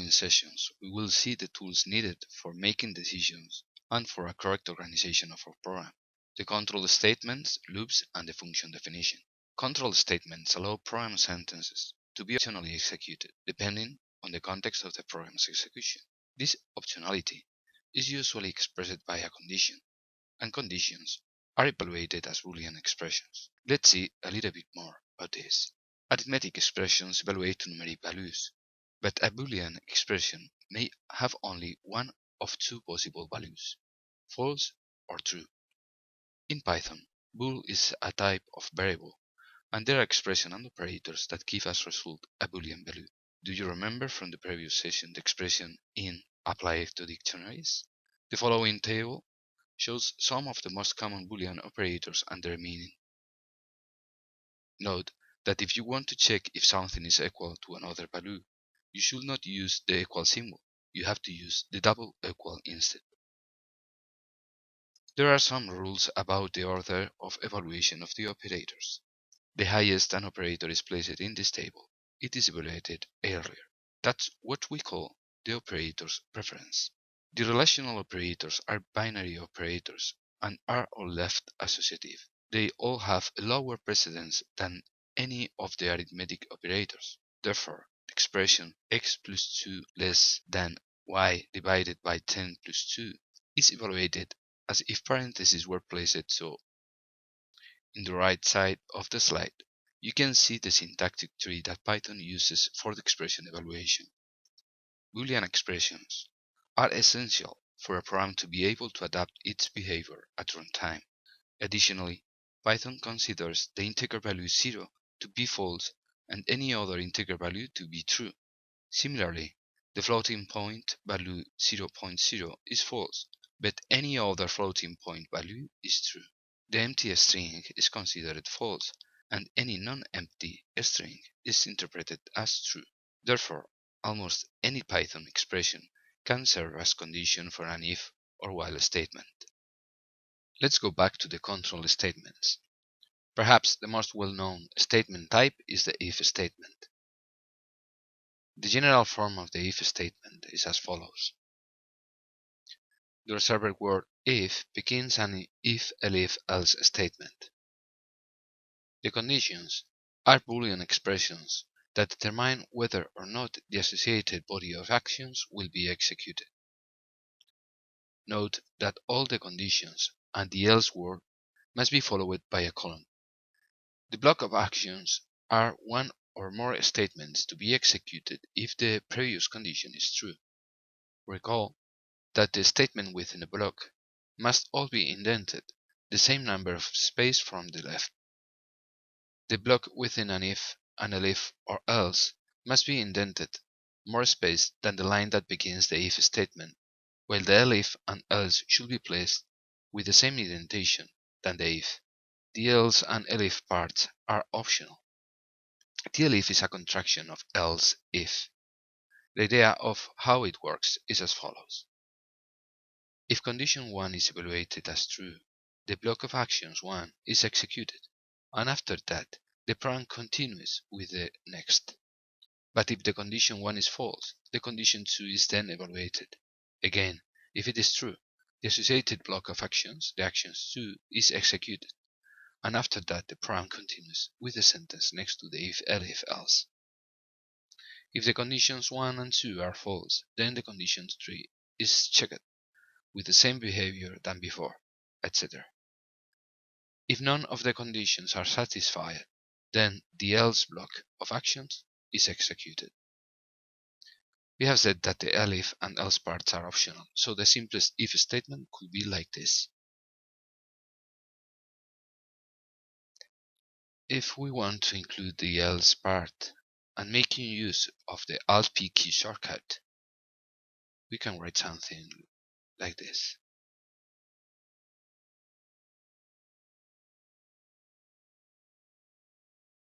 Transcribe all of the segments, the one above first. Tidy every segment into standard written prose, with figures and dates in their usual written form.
following sessions, we will see the tools needed for making decisions and for a correct organization of our program. The control statements, loops, and the function definition. Control statements allow program sentences to be optionally executed, depending on the context of the program's execution. This optionality is usually expressed by a condition, and conditions are evaluated as Boolean expressions. Let's see a little bit more about this. Arithmetic expressions evaluate numeric values, but a Boolean expression may have only one of two possible values, false or true. In Python, bool is a type of variable, and there are expressions and operators that give as result a Boolean value. Do you remember from the previous session the expression in applied to dictionaries? The following table shows some of the most common Boolean operators and their meaning. Note that if you want to check if something is equal to another value, you should not use the equal symbol. You have to use the double equal instead. There are some rules about the order of evaluation of the operators. The highest an operator is placed in this table, it is evaluated earlier. That's what we call the operator's preference. The relational operators are binary operators and are all left associative. They all have a lower precedence than any of the arithmetic operators. Therefore, the expression x plus 2 less than y divided by 10 plus 2 is evaluated as if parentheses were placed so. In the right side of the slide, you can see the syntactic tree that Python uses for the expression evaluation. Boolean expressions are essential for a program to be able to adapt its behavior at runtime. Additionally, Python considers the integer value 0 to be false and any other integer value to be true. Similarly, the floating point value 0.0 is false, but any other floating point value is true. The empty string is considered false, and any non-empty string is interpreted as true. Therefore, almost any Python expression can serve as condition for an if or while statement. Let's go back to the control statements. Perhaps the most well-known statement type is the if statement. The general form of the if statement is as follows. The reserved word if begins an if-elif else statement. The conditions are Boolean expressions that determine whether or not the associated body of actions will be executed. Note that all the conditions and the else word must be followed by a colon. The block of actions are one or more statements to be executed if the previous condition is true. Recall that the statement within a block must all be indented the same number of space from the left. The block within an if, an elif, or else must be indented more space than the line that begins the if statement, while the elif and else should be placed with the same indentation than the if. The else and elif parts are optional. The elif is a contraction of else if. The idea of how it works is as follows. If condition 1 is evaluated as true, the block of actions 1 is executed, and after that, the program continues with the next. But if the condition 1 is false, the condition 2 is then evaluated. Again, if it is true, the associated block of actions, the actions 2, is executed, and after that the program continues with the sentence next to the if-elif else. If the conditions 1 and 2 are false, then the condition 3 is checked with the same behavior than before, etc. If none of the conditions are satisfied, then the else block of actions is executed. We have said that the elif and else parts are optional, so the simplest if statement could be like this. If we want to include the else part and making use of the Alt-P key shortcut, we can write something like this.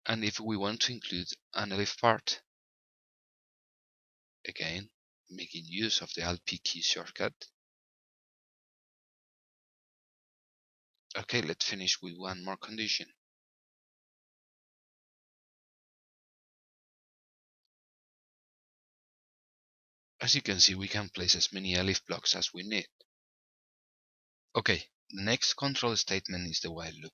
And if we want to include an elif part, again, making use of the Alt-P key shortcut. Okay, let's finish with one more condition. As you can see, we can place as many elif blocks as we need. Okay, the next control statement is the while loop.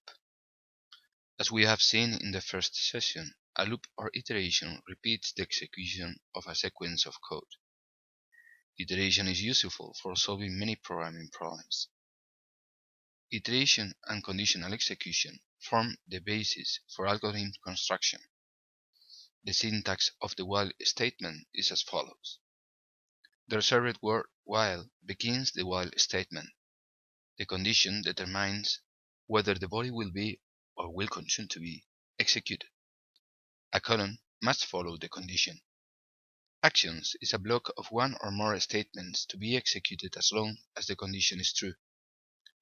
As we have seen in the first session, a loop or iteration repeats the execution of a sequence of code. Iteration is useful for solving many programming problems. Iteration and conditional execution form the basis for algorithm construction. The syntax of the while statement is as follows. The reserved word while begins the while statement. The condition determines whether the body will be or will continue to be executed. A colon must follow the condition. Actions is a block of one or more statements to be executed as long as the condition is true.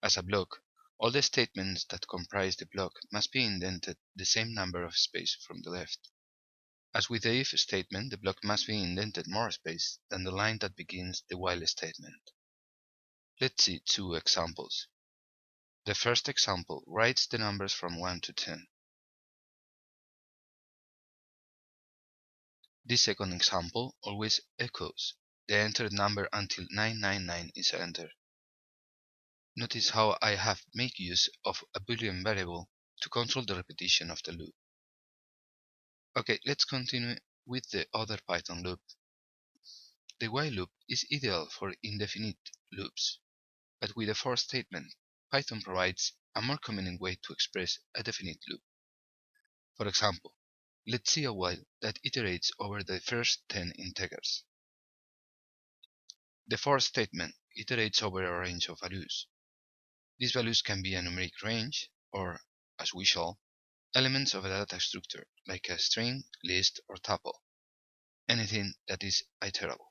As a block, all the statements that comprise the block must be indented the same number of space from the left. As with the if statement, the block must be indented more space than the line that begins the while statement. Let's see two examples. The first example writes the numbers from 1 to 10. This second example always echoes the entered number until 999 is entered. Notice how I have made use of a Boolean variable to control the repetition of the loop. Okay, let's continue with the other Python loop. The while loop is ideal for indefinite loops, but with a for statement, Python provides a more convenient way to express a definite loop. For example, let's see a while that iterates over the first 10 integers. The for statement iterates over a range of values. These values can be a numeric range or, as we shall, elements of a data structure like a string, list, or tuple, anything that is iterable.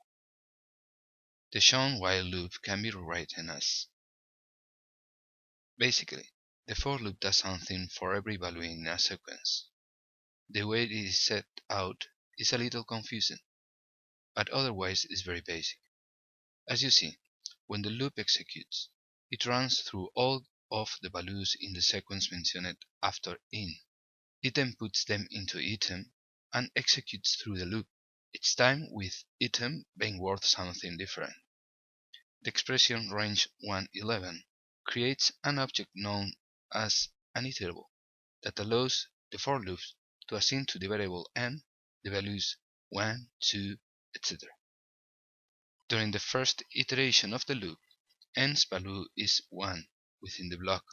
The shown while loop can be rewritten as: basically, the for loop does something for every value in a sequence. The way it is set out is a little confusing, but otherwise is very basic. As you see, when the loop executes, it runs through all of the values in the sequence mentioned after in. It then puts them into item and executes through the loop, each time with item being worth something different. The expression range 111 creates an object known as an iterable that allows the for loop to assign to the variable n the values 1, 2, etc. During the first iteration of the loop, n's value is 1 within the block.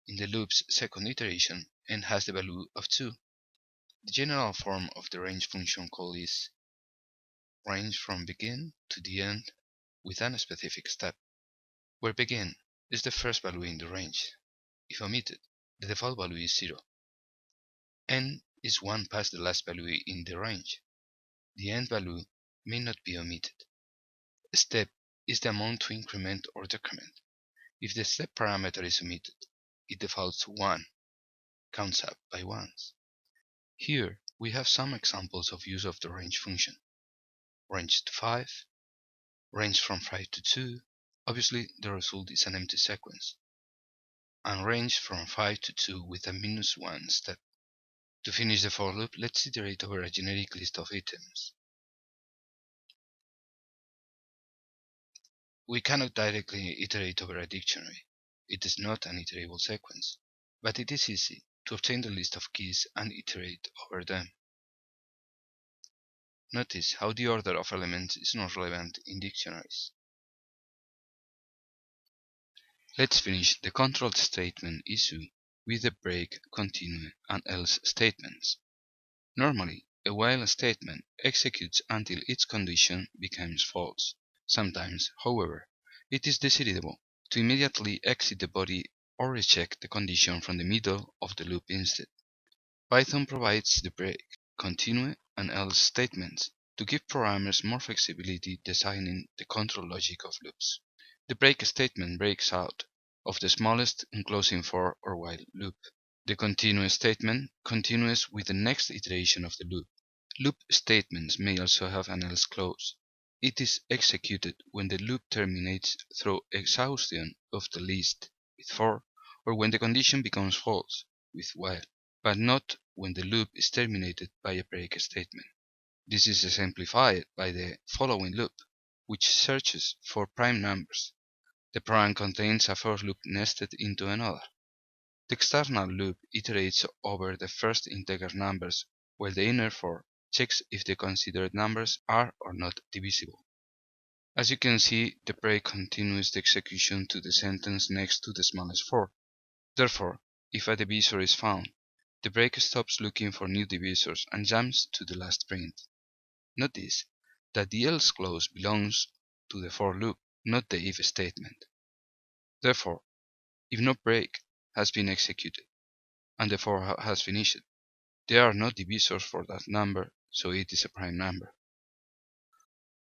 In the loop's second iteration, n has the value of 2. The general form of the range function call is range from begin to the end with a specific step, where begin is the first value in the range. If omitted, the default value is 0. N is 1 past the last value in the range. The end value may not be omitted. Step is the amount to increment or decrement. If the step parameter is omitted, it defaults to 1, counts up by ones. Here we have some examples of use of the range function. Range to 5, range from 5 to 2, obviously the result is an empty sequence, and range from 5 to 2 with a -1 step. To finish the for loop, let's iterate over a generic list of items. We cannot directly iterate over a dictionary. It is not an iterable sequence, but it is easy to obtain the list of keys and iterate over them. Notice how the order of elements is not relevant in dictionaries. Let's finish the control statement issue with the break, continue, and else statements. Normally, a while statement executes until its condition becomes false. Sometimes, however, it is desirable to immediately exit the body or reject the condition from the middle of the loop instead. Python provides the break, continue, and else statements to give programmers more flexibility designing the control logic of loops. The break statement breaks out of the smallest enclosing for or while loop. The continue statement continues with the next iteration of the loop. Loop statements may also have an else clause. It is executed when the loop terminates through exhaustion of the list with for, or when the condition becomes false with while, but not when the loop is terminated by a break statement. This is exemplified by the following loop. which searches for prime numbers. The program contains a for loop nested into another. The external loop iterates over the first integer numbers, while the inner for checks if the considered numbers are or not divisible. As you can see, the break continues the execution to the sentence next to the smallest for. Therefore, if a divisor is found, the break stops looking for new divisors and jumps to the last print. Notice that the else clause belongs to the for loop, not the if statement. Therefore, if no break has been executed and the for has finished, there are no divisors for that number, so it is a prime number.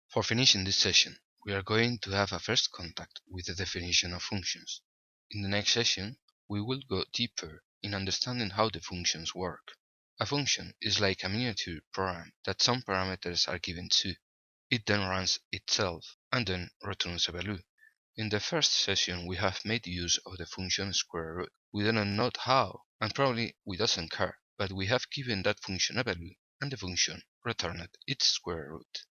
For finishing this session, we are going to have a first contact with the definition of functions. In the next session, we will go deeper in understanding how the functions work. A function is like a miniature program that some parameters are given to. It then runs itself and then returns a value. In the first session, we have made use of the function square root. We do not know how, and probably we doesn't care, but we have given that function a value, and the function returned its square root.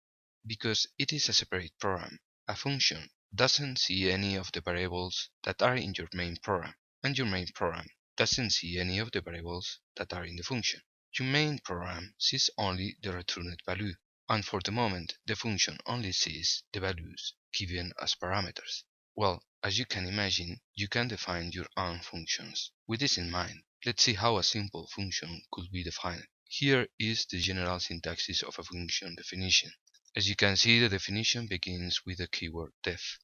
Because it is a separate program, a function doesn't see any of the variables that are in your main program, and your main program doesn't see any of the variables that are in the function. Your main program sees only the returned value, and for the moment the function only sees the values given as parameters. Well, as you can imagine, you can define your own functions. With this in mind, let's see how a simple function could be defined. Here is the general syntax of a function definition. As you can see, the definition begins with the keyword def.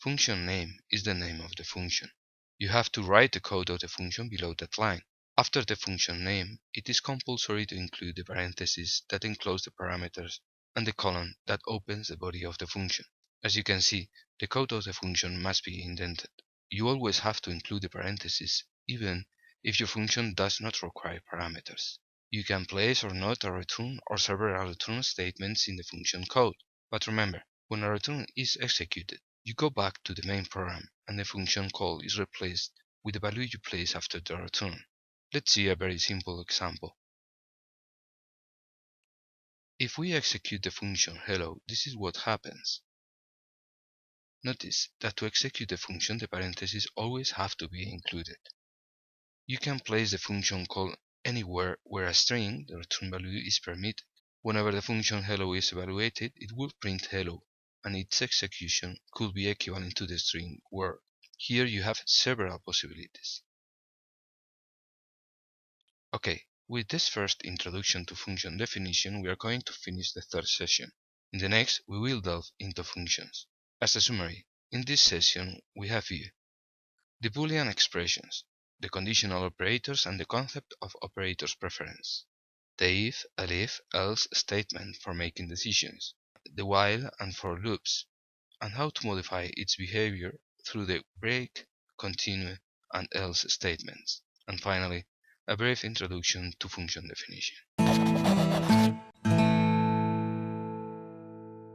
Function name is the name of the function. You have to write the code of the function below that line. After the function name, it is compulsory to include the parentheses that enclose the parameters and the colon that opens the body of the function. As you can see, the code of the function must be indented. You always have to include the parentheses, even if your function does not require parameters. You can place or not a return or several return statements in the function code, but remember, when a return is executed, you go back to the main program and the function call is replaced with the value you place after the return. Let's see a very simple example. If we execute the function hello, this is what happens. Notice that to execute the function, the parentheses always have to be included. You can place the function call anywhere where a string, the return value, is permitted. Whenever the function hello is evaluated, it will print hello, and its execution could be equivalent to the string word. Here you have several possibilities. Okay, with this first introduction to function definition, we are going to finish the third session. In the next, we will delve into functions. As a summary, in this session we have here the Boolean expressions, the conditional operators and the concept of operators preference, the if, elif, else statement for making decisions, the while and for loops, and how to modify its behavior through the break, continue, and else statements, and finally, a brief introduction to function definition.